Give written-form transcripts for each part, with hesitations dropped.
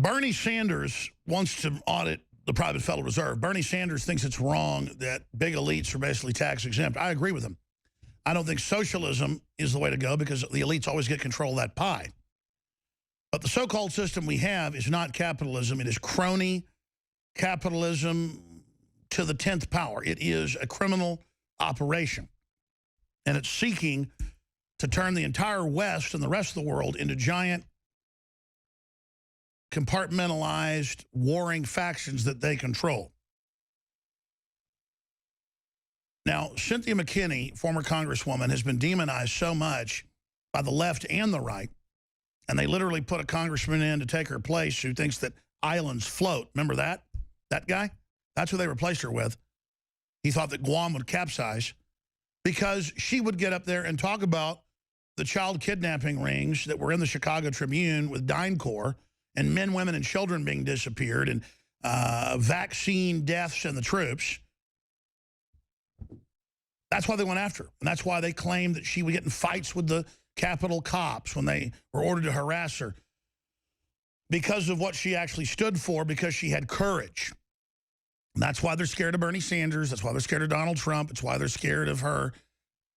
Bernie Sanders wants to audit the private Federal Reserve. Bernie Sanders thinks it's wrong that big elites are basically tax exempt. I agree with him. I don't think socialism is the way to go because the elites always get control of that pie. But the so-called system we have is not capitalism. It is crony capitalism to the 10th power. It is a criminal operation. And it's seeking to turn the entire West and the rest of the world into giant compartmentalized warring factions that they control. Now, Cynthia McKinney, former congresswoman, has been demonized so much by the left and the right, and they literally put a congressman in to take her place who thinks that islands float. Remember that? That guy? That's who they replaced her with. He thought that Guam would capsize because she would get up there and talk about the child kidnapping rings that were in the Chicago Tribune with DynCorp and men, women, and children being disappeared and vaccine deaths in the troops. That's why they went after her. And that's why they claimed that she would get in fights with the Capitol cops when they were ordered to harass her because of what she actually stood for, because she had courage. And that's why they're scared of Bernie Sanders. That's why they're scared of Donald Trump. It's why they're scared of her.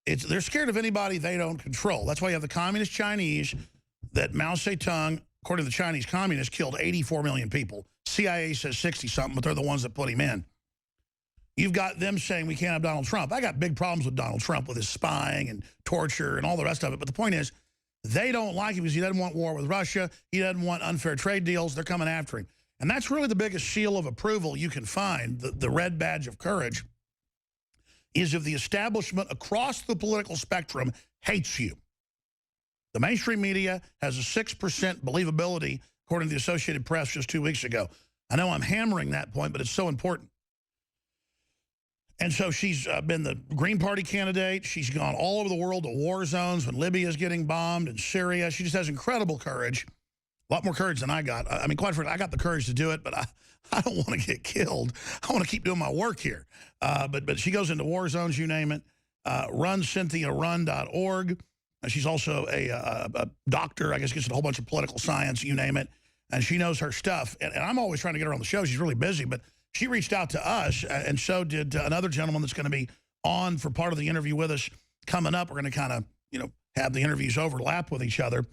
They're scared of anybody they don't control. That's why you have the communist Chinese that Mao Zedong, according to the Chinese communists, killed 84 million people. CIA says 60-something, but they're the ones that put him in. You've got them saying we can't have Donald Trump. I got big problems with Donald Trump with his spying and torture and all the rest of it. But the point is, they don't like him because he doesn't want war with Russia. He doesn't want unfair trade deals. They're coming after him. And that's really the biggest seal of approval you can find, the red badge of courage, is if the establishment across the political spectrum hates you. The mainstream media has a 6% believability, according to the Associated Press just 2 weeks ago. I know I'm hammering that point, but it's so important. And so she's been the Green Party candidate. She's gone all over the world to war zones when Libya is getting bombed and Syria. She just has incredible courage, a lot more courage than I got. I mean, quite frankly, I got the courage to do it, but I don't want to get killed. I want to keep doing my work here. But she goes into war zones, you name it. RunCynthiaRun.org. She's also a doctor, I guess, gets a whole bunch of political science, you name it. And she knows her stuff. And I'm always trying to get her on the show. She's really busy, but she reached out to us, and so did another gentleman that's going to be on for part of the interview with us coming up. We're going to kind of, have the interviews overlap with each other.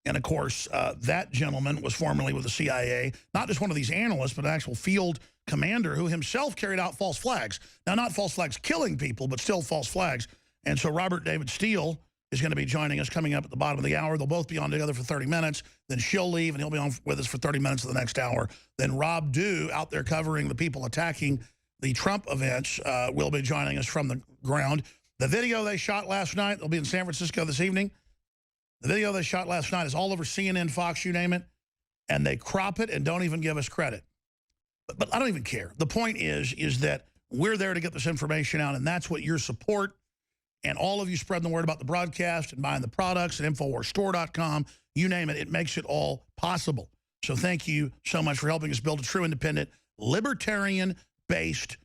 And, of course, that gentleman was formerly with the CIA, not just one of these analysts, but an actual field commander who himself carried out false flags. Now, not false flags killing people, but still false flags. And so Robert David Steele is going to be joining us coming up at the bottom of the hour. They'll both be on together for 30 minutes. Then she'll leave, and he'll be on with us for 30 minutes of the next hour. Then Rob Dew, out there covering the people attacking the Trump events, will be joining us from the ground. The video they shot last night, they'll be in San Francisco this evening. The video they shot last night is all over CNN, Fox, you name it. And they crop it and don't even give us credit. But I don't even care. The point is that we're there to get this information out, and that's what your support and all of you spreading the word about the broadcast and buying the products at InfoWarsStore.com, you name it, it makes it all possible. So thank you so much for helping us build a true independent, libertarian-based,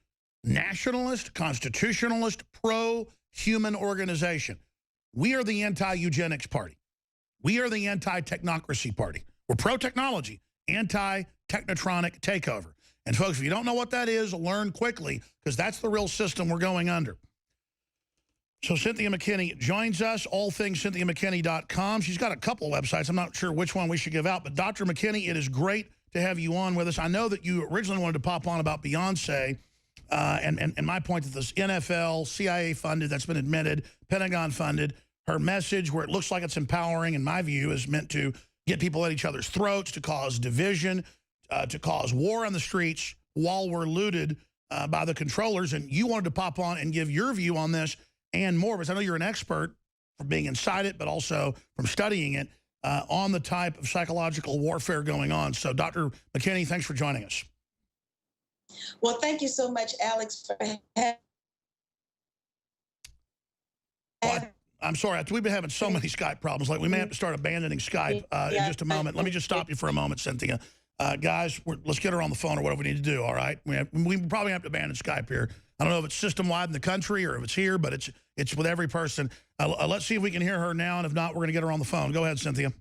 nationalist, constitutionalist, pro-human organization. We are the anti-eugenics party. We are the anti-technocracy party. We're pro-technology, anti-technotronic takeover. And folks, if you don't know what that is, learn quickly, because that's the real system we're going under. So Cynthia McKinney joins us, allthingscynthiamckinney.com. She's got a couple of websites. I'm not sure which one we should give out. But Dr. McKinney, it is great to have you on with us. I know that you originally wanted to pop on about Beyonce and my point that this NFL, CIA funded, that's been admitted, Pentagon funded, her message where it looks like it's empowering, in my view, is meant to get people at each other's throats, to cause division, to cause war on the streets while we're looted by the controllers. And you wanted to pop on and give your view on this and more, because I know you're an expert from being inside it, but also from studying it on the type of psychological warfare going on. So, Dr. McKinney, thanks for joining us. Well, thank you so much, Alex, for having I'm sorry, we've been having so many Skype problems. Like, we may have to start abandoning Skype in just a moment. Let me just stop you for a moment, Cynthia. Guys, let's get her on the phone or whatever we need to do, all right? We probably have to abandon Skype here. I don't know if it's system-wide in the country or if it's here, but it's with every person. Let's see if we can hear her now, and if not, we're going to get her on the phone. Go ahead, Cynthia.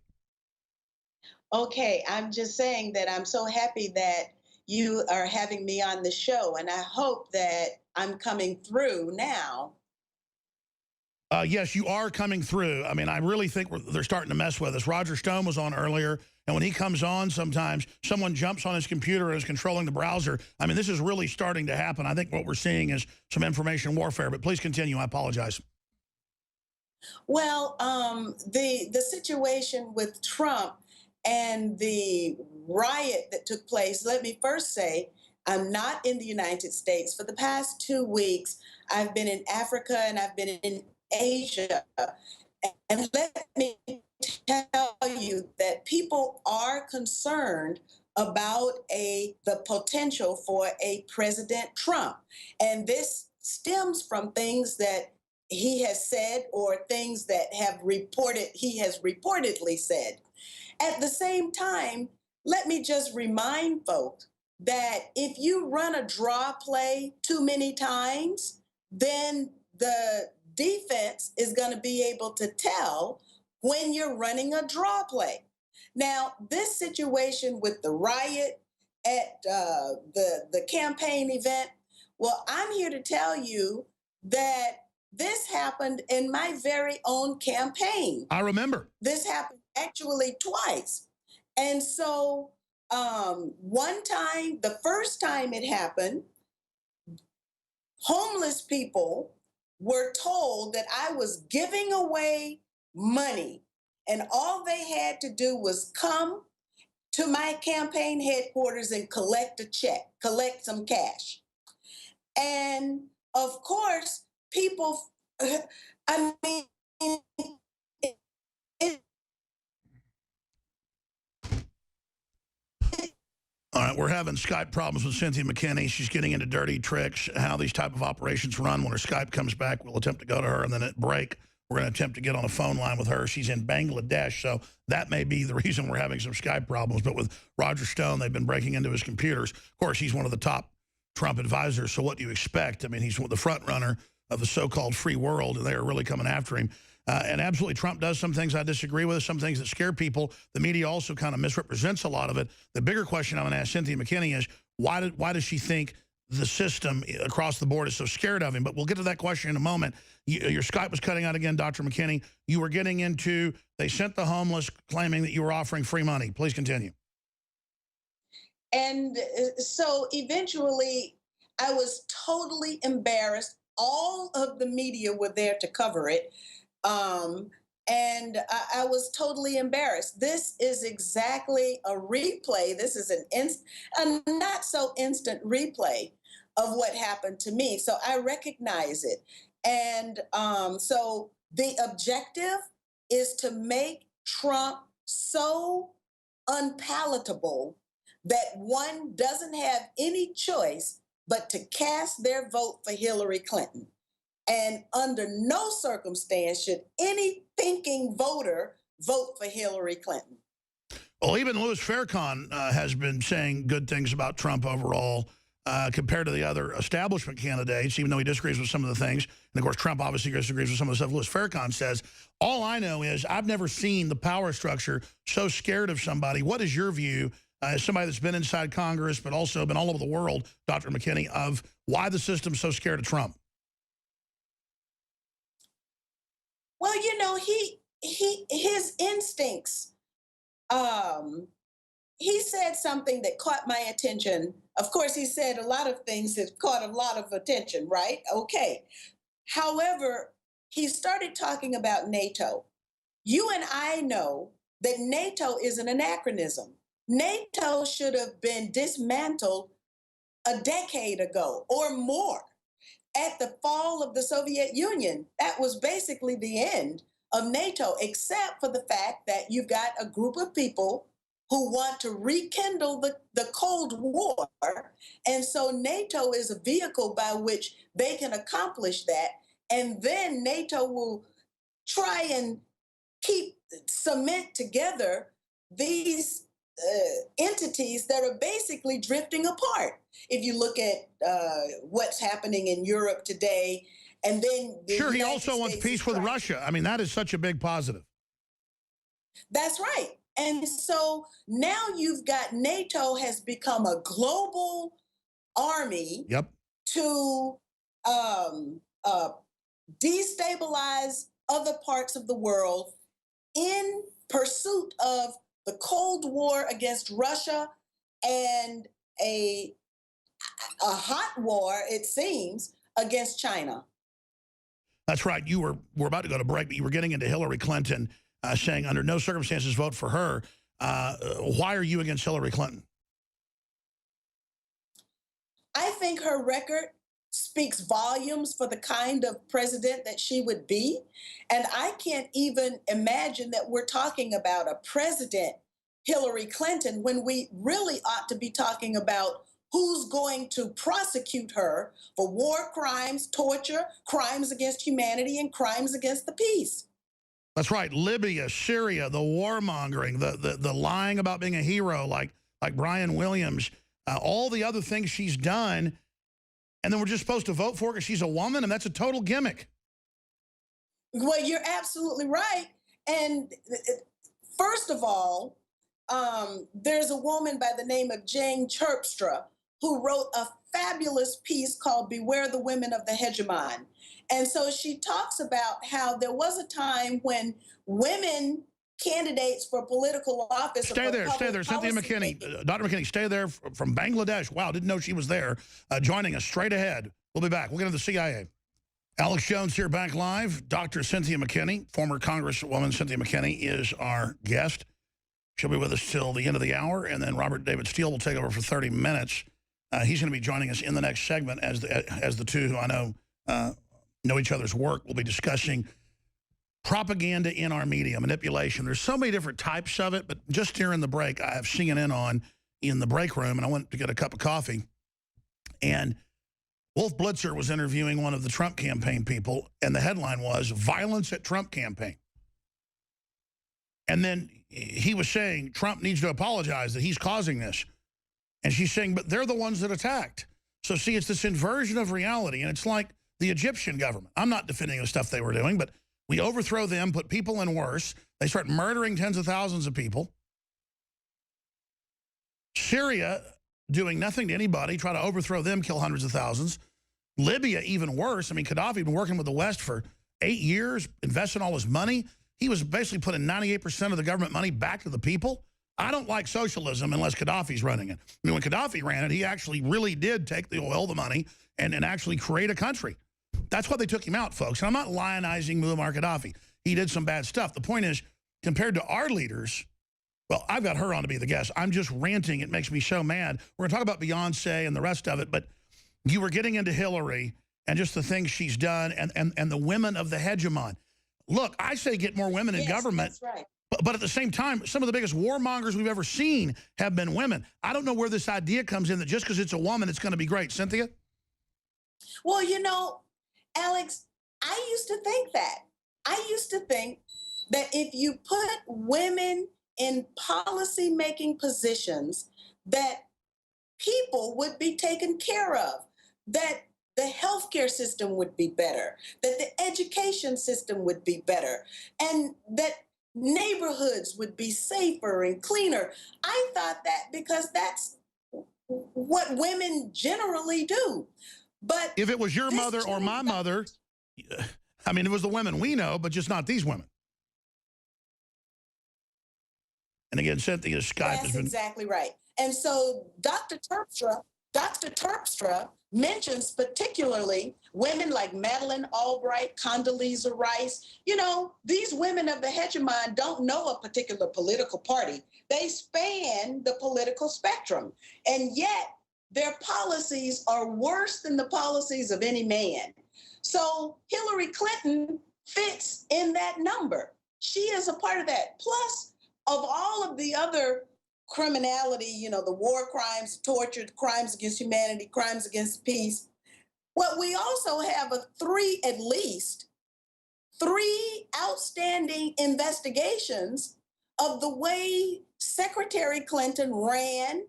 Okay, I'm just saying that I'm so happy that you are having me on the show, and I hope that I'm coming through now. Yes, you are coming through. I mean, I really think they're starting to mess with us. Roger Stone was on earlier, and when he comes on sometimes, someone jumps on his computer and is controlling the browser. I mean, this is really starting to happen. I think what we're seeing is some information warfare, but please continue. I apologize. Well, the situation with Trump and the riot that took place. Let me first say, I'm not in the United States. For the past 2 weeks, I've been in Africa and I've been in Asia. And let me tell you that people are concerned about the potential for a President Trump. And this stems from things that he has said or things that he has reportedly said. At the same time, let me just remind folks that if you run a draw play too many times, then the defense is going to be able to tell when you're running a draw play. Now, this situation with the riot at the campaign event, well, I'm here to tell you that this happened in my very own campaign. I remember. This happened actually twice. And so, one time, the first time it happened, homeless people were told that I was giving away money, and all they had to do was come to my campaign headquarters and collect a check, collect some cash. And of course, people, I mean, it, All right, we're having Skype problems with Cynthia McKinney. She's getting into dirty tricks, how these type of operations run. When her Skype comes back, we'll attempt to go to her, and then at break, we're going to attempt to get on a phone line with her. She's in Bangladesh, so that may be the reason we're having some Skype problems. But with Roger Stone, they've been breaking into his computers. Of course, he's one of the top Trump advisors, so what do you expect? I mean, he's the front runner of the so-called free world, and they are really coming after him. And absolutely, Trump does some things I disagree with, some things that scare people. The media also kind of misrepresents a lot of it. The bigger question I'm going to ask Cynthia McKinney is, why does she think the system across the board is so scared of him? But we'll get to that question in a moment. Your Skype was cutting out again, Dr. McKinney. You were getting into, they sent the homeless claiming that you were offering free money. Please continue. And so eventually, I was totally embarrassed. All of the media were there to cover it. And I was totally embarrassed. This is exactly a replay. This is a not so instant replay of what happened to me. So I recognize it. And so the objective is to make Trump so unpalatable that one doesn't have any choice but to cast their vote for Hillary Clinton. And under no circumstance should any thinking voter vote for Hillary Clinton. Well, even Louis Farrakhan has been saying good things about Trump overall compared to the other establishment candidates, even though he disagrees with some of the things. And, of course, Trump obviously disagrees with some of the stuff Louis Farrakhan says. All I know is I've never seen the power structure so scared of somebody. What is your view, as somebody that's been inside Congress but also been all over the world, Dr. McKinney, of why the system's so scared of Trump? Well, you know, his instincts. Um, he said something that caught my attention. Of course, he said a lot of things that caught a lot of attention, right? Okay. However, he started talking about NATO. You and I know that NATO is an anachronism. NATO should have been dismantled a decade ago or more. At the fall of the Soviet Union, that was basically the end of NATO, except for the fact that you've got a group of people who want to rekindle the Cold War. And so NATO is a vehicle by which they can accomplish that. And then NATO will try and cement together these entities that are basically drifting apart. If you look at what's happening in Europe today, and then sure, he also wants peace with Russia. I mean, that is such a big positive. That's right. And so now you've got NATO has become a global army Yep. to um, uh, destabilize other parts of the world in pursuit of the Cold War against Russia and a, a hot war, it seems, against China. That's right. We're about to go to break, but you were getting into Hillary Clinton, saying under no circumstances vote for her. Why are you against Hillary Clinton? I think her record speaks volumes for the kind of president that she would be. And I can't even imagine that we're talking about a president, Hillary Clinton, when we really ought to be talking about who's going to prosecute her for war crimes, torture, crimes against humanity, and crimes against the peace. That's right. Libya, Syria, the warmongering, the lying about being a hero like Brian Williams, all the other things she's done. And then we're just supposed to vote for her because she's a woman, and that's a total gimmick. Well, you're absolutely right. And first of all, there's a woman by the name of Jane Terpstra who wrote a fabulous piece called Beware the Women of the Hegemon. And so she talks about how there was a time when women candidates for political office. Stay there. Cynthia McKinney, Dr. McKinney, stay there from Bangladesh. Wow, didn't know she was there. Joining us straight ahead. We'll be back. We'll get into the CIA. Alex Jones here, back live. Dr. Cynthia McKinney, former Congresswoman Cynthia McKinney, is our guest. She'll be with us till the end of the hour, and then Robert David Steele will take over for 30 minutes. He's going to be joining us in the next segment as the two who I know each other's work. We'll be discussing propaganda in our media, manipulation. There's so many different types of it, but just during the break, I have CNN on in the break room, and I went to get a cup of coffee, and Wolf Blitzer was interviewing one of the Trump campaign people, and the headline was, "Violence at Trump Campaign." And then he was saying, Trump needs to apologize that he's causing this. And she's saying, but they're the ones that attacked. So see, it's this inversion of reality, and it's like the Egyptian government. I'm not defending the stuff they were doing, but we overthrow them, put people in worse. They start murdering tens of thousands of people. Syria doing nothing to anybody, try to overthrow them, kill hundreds of thousands. Libya, even worse. I mean, Gaddafi had been working with the West for 8 years, investing all his money. He was basically putting 98% of the government money back to the people. I don't like socialism unless Gaddafi's running it. I mean, when Gaddafi ran it, he actually really did take the oil, the money, and actually create a country. That's why they took him out, folks. And I'm not lionizing Muammar Gaddafi. He did some bad stuff. The point is, compared to our leaders, well, I've got her on to be the guest. I'm just ranting. It makes me so mad. We're going to talk about Beyonce and the rest of it, but you were getting into Hillary and just the things she's done and the women of the hegemon. Look, I say get more women in government. That's right. But at the same time, some of the biggest warmongers we've ever seen have been women. I don't know where this idea comes in that just because it's a woman, it's going to be great. Cynthia? Well, you know, Alex, I used to think that. I used to think that if you put women in policy-making positions, that people would be taken care of, that the healthcare system would be better, that the education system would be better, and that neighborhoods would be safer and cleaner. I thought that because that's what women generally do. But if it was your mother or my mother, I mean, it was the women we know, but just not these women. And again, Cynthia's Skype has been... That's exactly right. And so Dr. Terpstra mentions particularly women like Madeleine Albright, Condoleezza Rice. You know, these women of the hegemon don't know a particular political party. They span the political spectrum. And yet their policies are worse than the policies of any man. So Hillary Clinton fits in that number. She is a part of that. Plus, of all of the other criminality, you know, the war crimes, torture, crimes against humanity, crimes against peace. Well, we also have at least three outstanding investigations of the way Secretary Clinton ran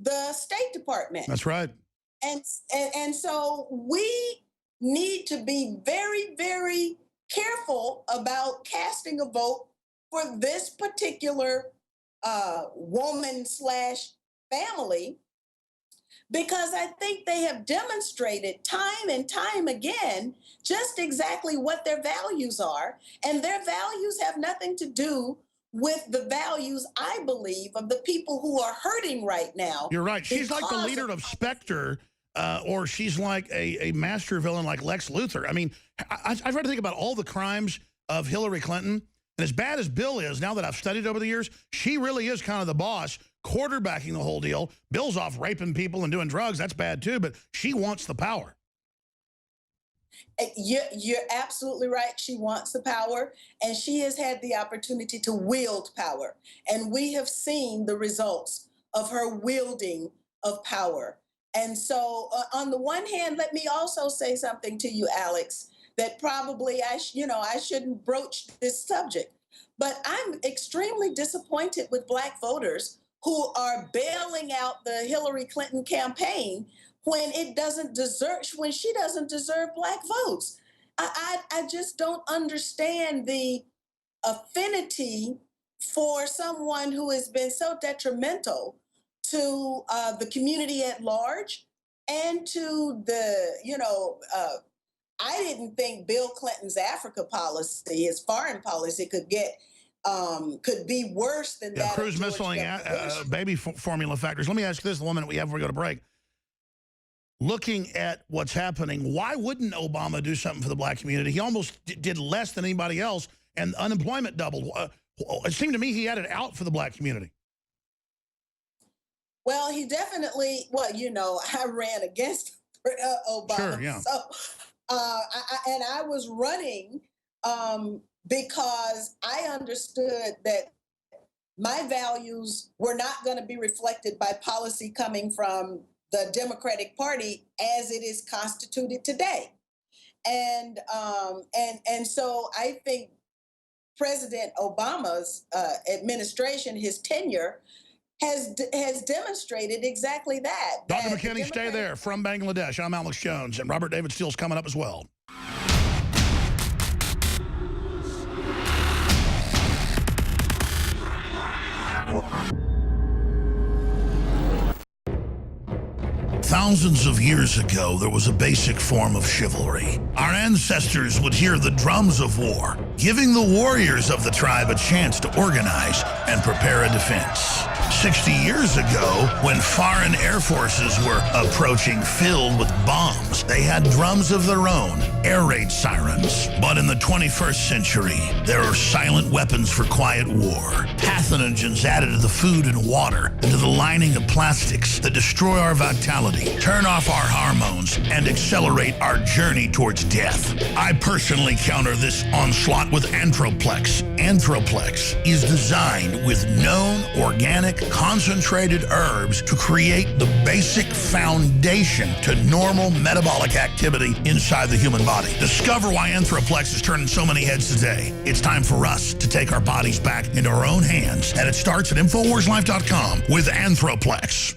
the State Department. That's right. And so we need to be very, very careful about casting a vote for this particular woman slash family, because I think they have demonstrated time and time again just exactly what their values are. And their values have nothing to do with the values, I believe, of the people who are hurting right now. You're right. She's like the because leader of Spectre, or she's like a master villain like Lex Luthor. I mean, I've tried to think about all the crimes of Hillary Clinton. And as bad as Bill is, now that I've studied over the years, she really is kind of the boss, quarterbacking the whole deal. Bill's off raping people and doing drugs. That's bad too, but she wants the power. You're absolutely right. She wants the power, and she has had the opportunity to wield power. And we have seen the results of her wielding of power. And so, on the one hand, let me also say something to you, Alex, that probably I shouldn't broach this subject. But I'm extremely disappointed with Black voters who are bailing out the Hillary Clinton campaign when she doesn't deserve Black votes. I just don't understand the affinity for someone who has been so detrimental to the community at large and to I didn't think Bill Clinton's Africa policy, his foreign policy, could be worse than that. Cruise missiling, baby formula factors. Let me ask this, the 1 minute we have before we go to break. Looking at what's happening, why wouldn't Obama do something for the Black community? He almost did less than anybody else, and unemployment doubled. It seemed to me he had it out for the Black community. Well, he definitely, I ran against Obama. Sure, yeah. So, I was running because I understood that my values were not going to be reflected by policy coming from the Democratic Party as it is constituted today. And so I think President Obama's administration, his tenure, has demonstrated exactly that. Dr. McKinney, stay there. From Bangladesh, I'm Alex Jones, and Robert David Steele's coming up as well. Thousands of years ago, there was a basic form of chivalry. Our ancestors would hear the drums of war, giving the warriors of the tribe a chance to organize and prepare a defense. 60 years ago, when foreign air forces were approaching filled with bombs, they had drums of their own, air raid sirens. But in the 21st century, there are silent weapons for quiet war. Pathogens added to the food and water, and to the lining of plastics that destroy our vitality, turn off our hormones, and accelerate our journey towards death. I personally counter this onslaught with Anthroplex. Anthroplex is designed with known organic concentrated herbs to create the basic foundation to normal metabolic activity inside the human body. Discover why Anthroplex is turning so many heads today. It's time for us to take our bodies back into our own hands, and it starts at InfoWarsLife.com with Anthroplex.